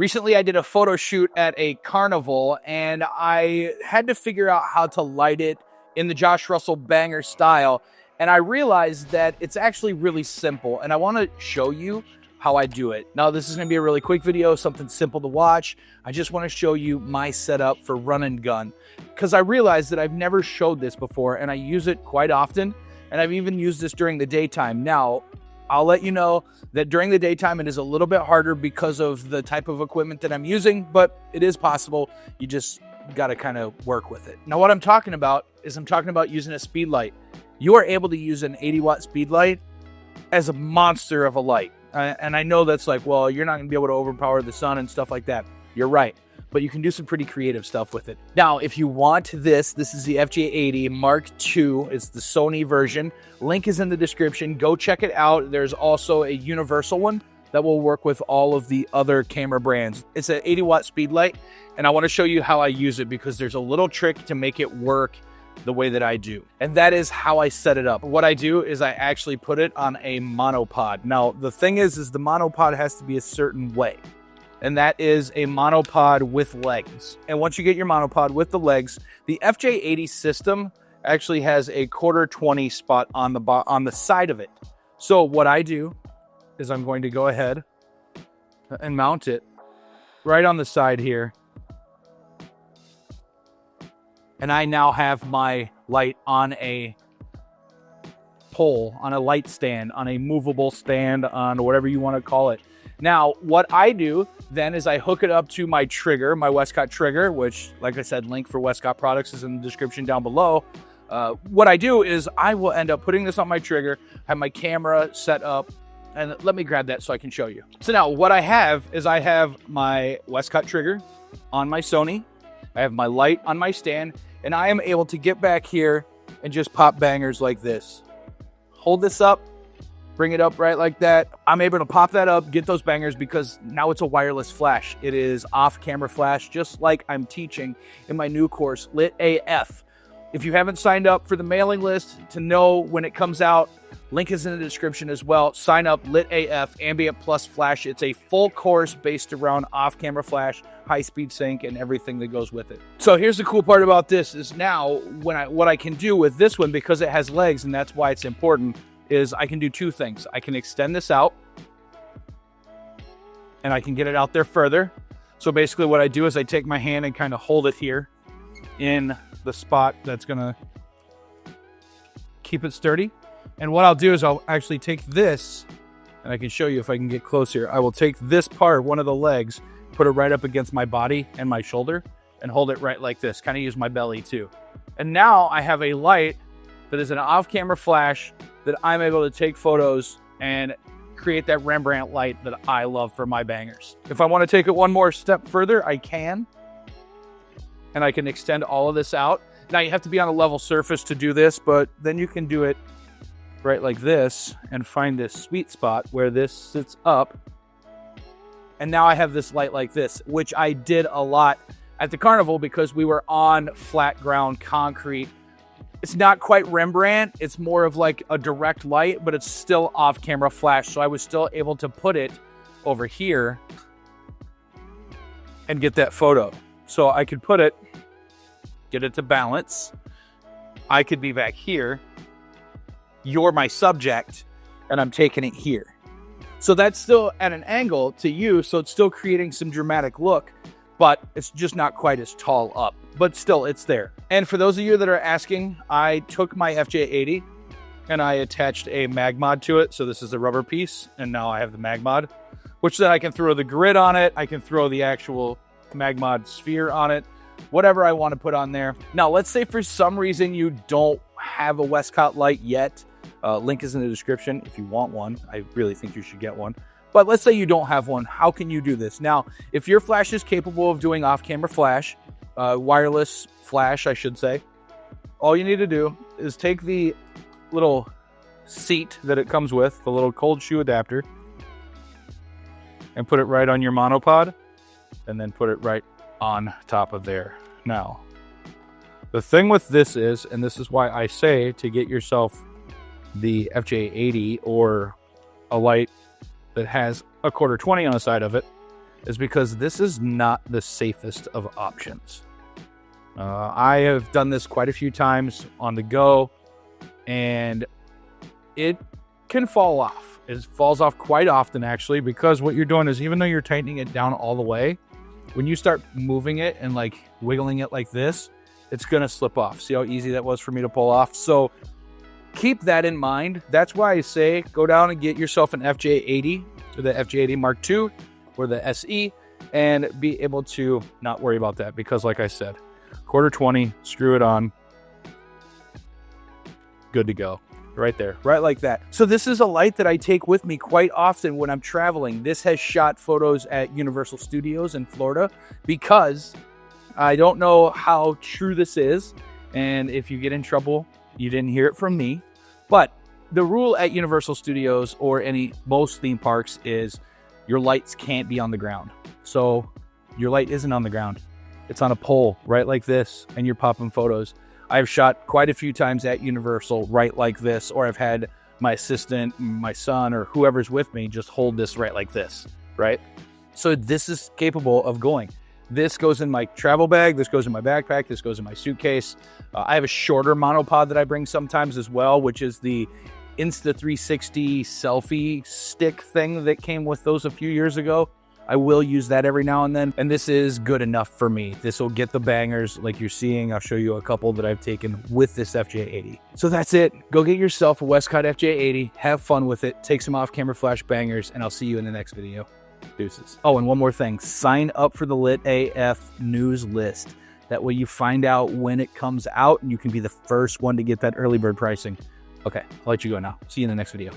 Recently, I did a photo shoot at a carnival, and I had to figure out how to light it in the Josh Russell banger style. And I realized that it's actually really simple, and I want to show you how I do it. Now, this is going to be a really quick video, something simple to watch. I just want to show you my setup for run and gun, because I realized that I've never showed this before, and I use it quite often, and I've even used this during the daytime. Now, I'll let you know that during the daytime, it is a little bit harder because of the type of equipment that I'm using, but it is possible. You just got to kind of work with it. Now, what I'm talking about is using a speed light. You are able to use an 80-watt speed light as a monster of a light. And I know that's like, well, you're not going to be able to overpower the sun and stuff like that. You're right. But you can do some pretty creative stuff with it. Now, if you want this is the FJ80 Mark II. It's the Sony version. Link is in the description. Go check it out. There's also a universal one that will work with all of the other camera brands. It's an 80-watt speed light, and I want to show you how I use it because there's a little trick to make it work the way that I do. And that is how I set it up. What I do is I actually put it on a monopod. Now, the thing is the monopod has to be a certain way. And that is a monopod with legs. And once you get your monopod with the legs, the FJ80 system actually has a 1/4-20 spot on the side of it. So what I do is I'm going to go ahead and mount it right on the side here. And I now have my light on a pole, on a light stand, on a movable stand, on whatever you want to call it. Now, what I do then is I hook it up to my trigger, my Westcott trigger, which, like I said, link for Westcott products is in the description down below. What I do is I will end up putting this on my trigger, have my camera set up, and let me grab that so I can show you. So now what I have is I have my Westcott trigger on my Sony. I have my light on my stand, and I am able to get back here and just pop bangers like this. Hold this up. Bring it up right like that. I'm able to pop that up, get those bangers because now it's a wireless flash. It is off-camera flash, just like I'm teaching in my new course, Lit AF. If you haven't signed up for the mailing list to know when it comes out, link is in the description as well. Sign up, Lit AF, Ambient Plus Flash. It's a full course based around off-camera flash, high-speed sync, and everything that goes with it. So here's the cool part about this is now what I can do with this one, because it has legs, and that's why it's important, is I can do two things. I can extend this out and I can get it out there further. So basically what I do is I take my hand and kind of hold it here in the spot that's gonna keep it sturdy. And what I'll do is I'll actually take this, and I can show you if I can get close here. I will take this part, one of the legs, put it right up against my body and my shoulder and hold it right like this, kind of use my belly too. And now I have a light that is an off-camera flash that I'm able to take photos and create that Rembrandt light that I love for my bangers. If I want to take it one more step further, I can. And I can extend all of this out. Now, you have to be on a level surface to do this, but then you can do it right like this and find this sweet spot where this sits up. And now I have this light like this, which I did a lot at the carnival because we were on flat ground concrete. It's not quite Rembrandt. It's more of like a direct light, but it's still off-camera flash. So I was still able to put it over here and get that photo. So I could put it, get it to balance. I could be back here. You're my subject, and I'm taking it here. So that's still at an angle to you, so it's still creating some dramatic look, but it's just not quite as tall up. But still, it's there. And for those of you that are asking, I took my FJ80 and I attached a mag mod to it. So this is a rubber piece, and now I have the mag mod, which then I can throw the grid on it. I can throw the actual mag mod sphere on it, whatever I want to put on there. Now, let's say for some reason you don't have a Westcott light yet. Link is in the description if you want one. I really think you should get one. But let's say you don't have one. How can you do this? Now, if your flash is capable of doing off-camera flash, wireless flash, I should say, all you need to do is take the little seat that it comes with, the little cold shoe adapter, and put it right on your monopod, and then put it right on top of there. Now, the thing with this is, and this is why I say to get yourself the FJ80 or a light that has a 1/4-20 on the side of it, is because this is not the safest of options. I have done this quite a few times on the go, and it can fall off. It falls off quite often, actually, because what you're doing is, even though you're tightening it down all the way, when you start moving it and like wiggling it like this, it's going to slip off. See how easy that was for me to pull off? So keep that in mind. That's why I say go down and get yourself an FJ80, or the FJ80 Mark II, or the SE, and be able to not worry about that, because like I said, quarter 20, screw it on, good to go. Right there, right like that. So this is a light that I take with me quite often when I'm traveling. This has shot photos at Universal Studios in Florida, because I don't know how true this is, and if you get in trouble, you didn't hear it from me. But the rule at Universal Studios or most theme parks is your lights can't be on the ground. So your light isn't on the ground. It's on a pole right like this, and you're popping photos. I've shot quite a few times at Universal right like this, or I've had my assistant, my son, or whoever's with me just hold this right like this, right? So this is capable of going. This goes in my travel bag, this goes in my backpack, this goes in my suitcase. I have a shorter monopod that I bring sometimes as well, which is the Insta360 selfie stick thing that came with those a few years ago. I will use that every now and then, and this is good enough for me. This will get the bangers like you're seeing. I'll show you a couple that I've taken with this FJ80. So that's it. Go get yourself a Westcott FJ80, have fun with it, take some off-camera flash bangers, and I'll see you in the next video. Deuces. Oh, and one more thing. Sign up for the Lit AF news list. That way you find out when it comes out, and you can be the first one to get that early bird pricing. Okay, I'll let you go now. See you in the next video.